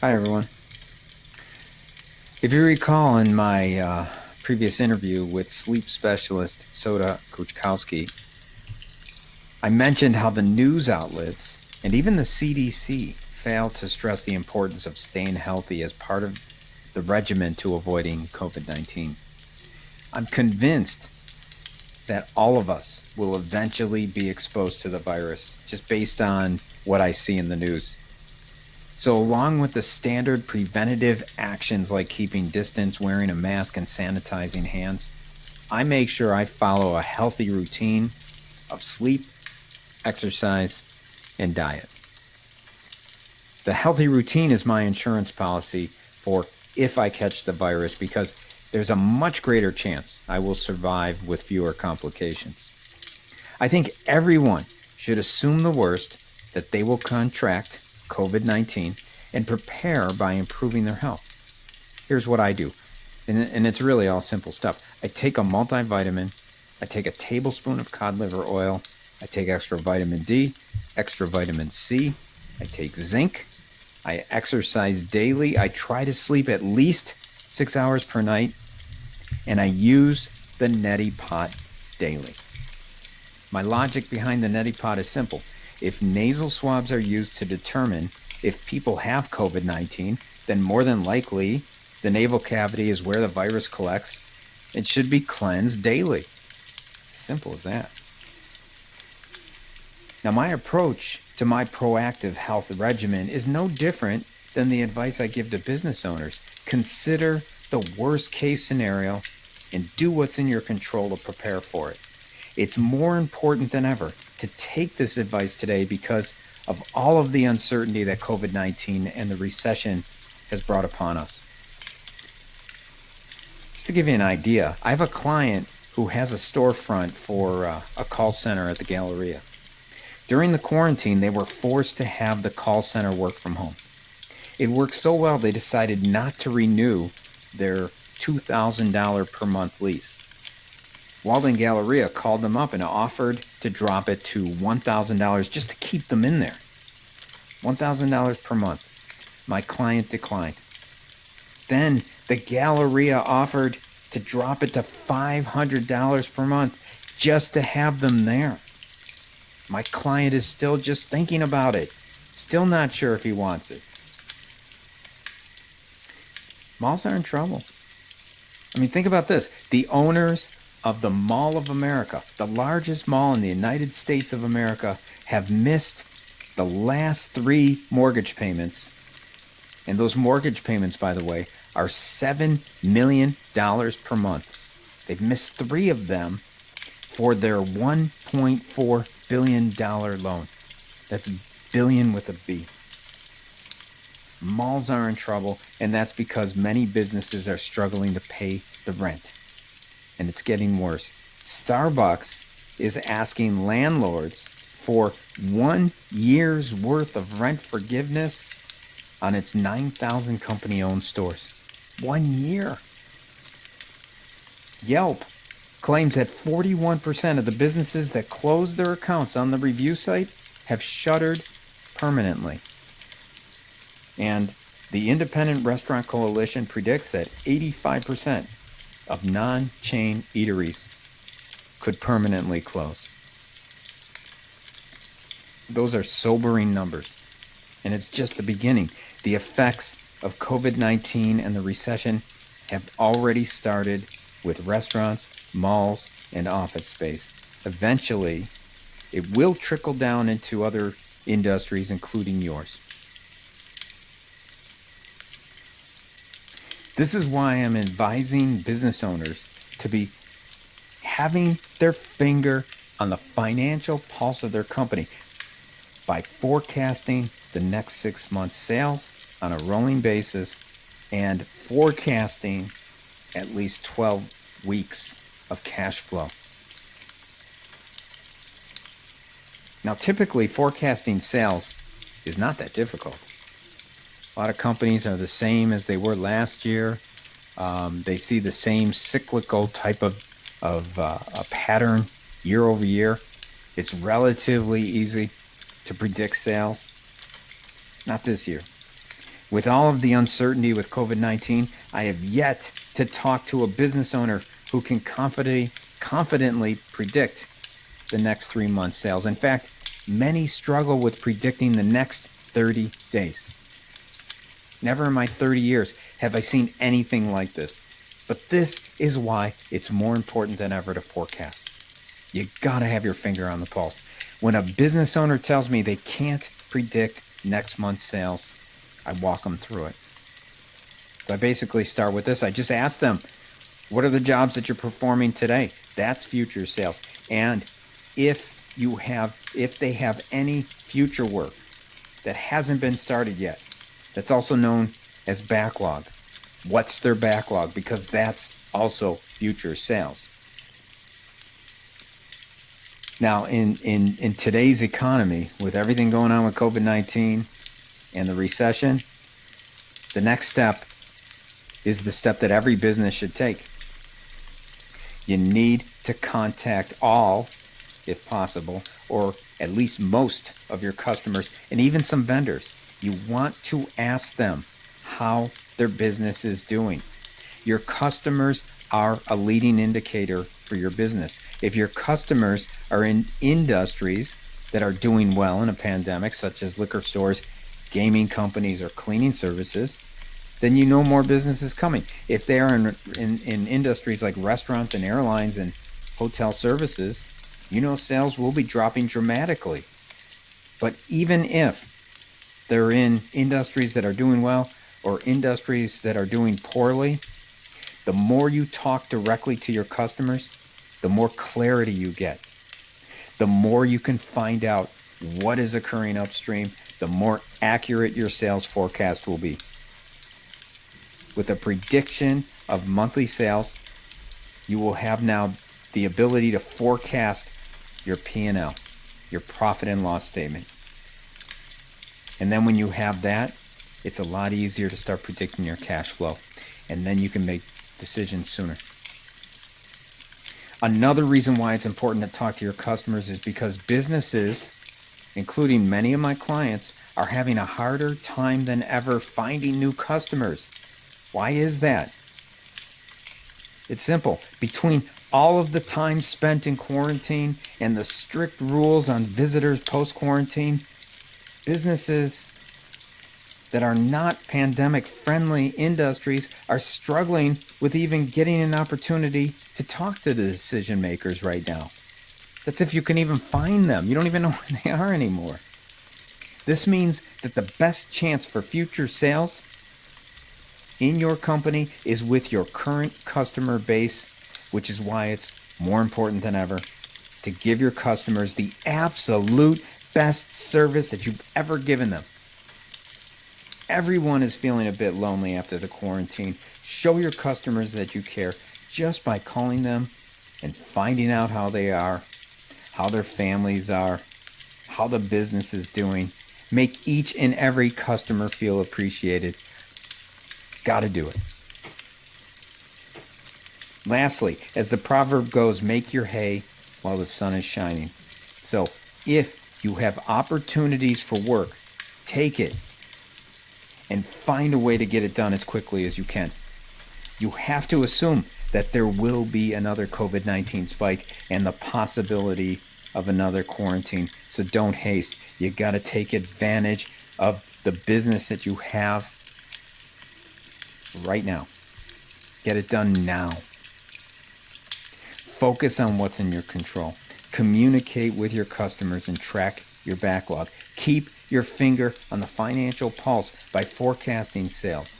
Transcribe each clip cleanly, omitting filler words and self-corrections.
Hi, everyone. If you recall in my previous interview with sleep specialist Soda Kuchkowski, I mentioned how the news outlets and even the CDC fail to stress the importance of staying healthy as part of the regimen to avoiding COVID-19. I'm convinced that all of us will eventually be exposed to the virus just based on what I see in the news. So, along with the standard preventative actions like keeping distance, wearing a mask, and sanitizing hands, I make sure I follow a healthy routine of sleep, exercise, and diet. The healthy routine is my insurance policy for if I catch the virus because there's a much greater chance I will survive with fewer complications. I think everyone should assume the worst, that they will contract COVID-19 and prepare by improving their health. Here's what I do, and it's really all simple stuff. I take a multivitamin, I take a tablespoon of cod liver oil, I take extra vitamin D, extra vitamin C, I take zinc, I exercise daily, I try to sleep at least 6 hours per night, and I use the Neti-Pot daily. My logic behind the Neti-Pot is simple. If nasal swabs are used to determine if people have COVID-19, then more than likely the nasal cavity is where the virus collects. It should be cleansed daily. Simple as that. Now, my approach to my proactive health regimen is no different than the advice I give to business owners. Consider the worst case scenario and do what's in your control to prepare for it. It's more important than ever to take this advice today because of all of the uncertainty that COVID-19 and the recession has brought upon us. Just to give you an idea, I have a client who has a storefront for a call center at the Galleria. During the quarantine, they were forced to have the call center work from home. It worked so well, they decided not to renew their $2,000 per month lease. Walden Galleria called them up and offered to drop it to $1,000 just to keep them in there. $1,000 per month. My client declined. Then the Galleria offered to drop it to $500 per month just to have them there. My client is still just thinking about it. Still not sure if he wants it. Malls are in trouble. I mean, think about this. The owners of the Mall of America, the largest mall in the United States of America, have missed the last 3 mortgage payments. And those mortgage payments, by the way, are $7 million per month. They've missed 3 of them for their $1.4 billion loan. That's billion with a B. Malls are in trouble, and that's because many businesses are struggling to pay the rent. And it's getting worse. Starbucks is asking landlords for 1 year's worth of rent forgiveness on its 9,000 company-owned stores. 1 year. Yelp claims that 41% of the businesses that closed their accounts on the review site have shuttered permanently. And the Independent Restaurant Coalition predicts that 85% of non-chain eateries could permanently close. Those are sobering numbers, and it's just the beginning. The effects of COVID-19 and the recession have already started with restaurants, malls, and office space. Eventually, it will trickle down into other industries, including yours. This is why I'm advising business owners to be having their finger on the financial pulse of their company by forecasting the next 6 months' sales on a rolling basis and forecasting at least 12 weeks of cash flow. Now, typically, forecasting sales is not that difficult. A lot of companies are the same as they were last year. They see the same cyclical type of a pattern year over year. It's relatively easy to predict sales. Not this year. With all of the uncertainty with COVID-19, I have yet to talk to a business owner who can confidently predict the next 3 months' sales. In fact, many struggle with predicting the next 30 days. Never in my 30 years have I seen anything like this. But this is why it's more important than ever to forecast. You gotta have your finger on the pulse. When a business owner tells me they can't predict next month's sales, I walk them through it. So I basically start with this. I just ask them, what are the jobs that you're performing today? That's future sales. And if they have any future work that hasn't been started yet, that's also known as backlog. What's their backlog? Because that's also future sales. Now, in today's economy, with everything going on with COVID-19 and the recession, the next step is the step that every business should take. You need to contact all, if possible, or at least most of your customers and even some vendors. You want to ask them how their business is doing. Your customers are a leading indicator for your business. If your customers are in industries that are doing well in a pandemic, such as liquor stores, gaming companies, or cleaning services, then you know more business is coming. If they are in industries like restaurants and airlines and hotel services, you know sales will be dropping dramatically. But even if they're in industries that are doing well or industries that are doing poorly, the more you talk directly to your customers, the more clarity you get. The more you can find out what is occurring upstream, the more accurate your sales forecast will be. With a prediction of monthly sales, you will have now the ability to forecast your P&L, your profit and loss statement. And then when you have that, it's a lot easier to start predicting your cash flow. And then you can make decisions sooner. Another reason why it's important to talk to your customers is because businesses, including many of my clients, are having a harder time than ever finding new customers. Why is that? It's simple. Between all of the time spent in quarantine and the strict rules on visitors post-quarantine, businesses that are not pandemic-friendly industries are struggling with even getting an opportunity to talk to the decision makers right now. That's if you can even find them. You don't even know where they are anymore. This means that the best chance for future sales in your company is with your current customer base, which is why it's more important than ever to give your customers the absolute best service that you've ever given them. Everyone is feeling a bit lonely after the quarantine. Show your customers that you care just by calling them and finding out how they are, how their families are, how the business is doing. Make each and every customer feel appreciated. Got to do it. Lastly, as the proverb goes, make your hay while the sun is shining. So if you have opportunities for work, take it and find a way to get it done as quickly as you can. You have to assume that there will be another COVID-19 spike and the possibility of another quarantine. So don't haste. You got to take advantage of the business that you have right now. Get it done now. Focus on what's in your control. Communicate with your customers and track your backlog. Keep your finger on the financial pulse by forecasting sales.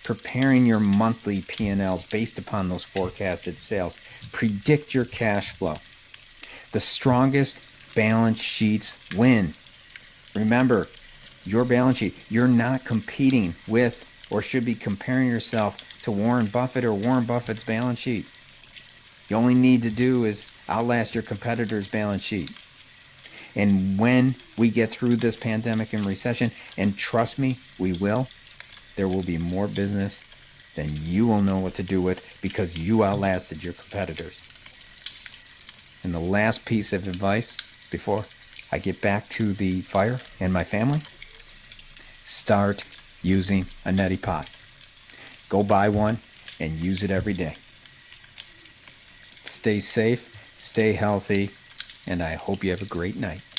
Preparing your monthly P&Ls based upon those forecasted sales. Predict your cash flow. The strongest balance sheets win. Remember, your balance sheet, you're not competing with or should be comparing yourself to Warren Buffett or Warren Buffett's balance sheet. You only need to do is outlast your competitor's balance sheet. And when we get through this pandemic and recession, and trust me, we will, there will be more business than you will know what to do with because you outlasted your competitors. And the last piece of advice before I get back to the fire and my family, start using a Neti-Pot. Go buy one and use it every day. Stay safe, stay healthy, and I hope you have a great night.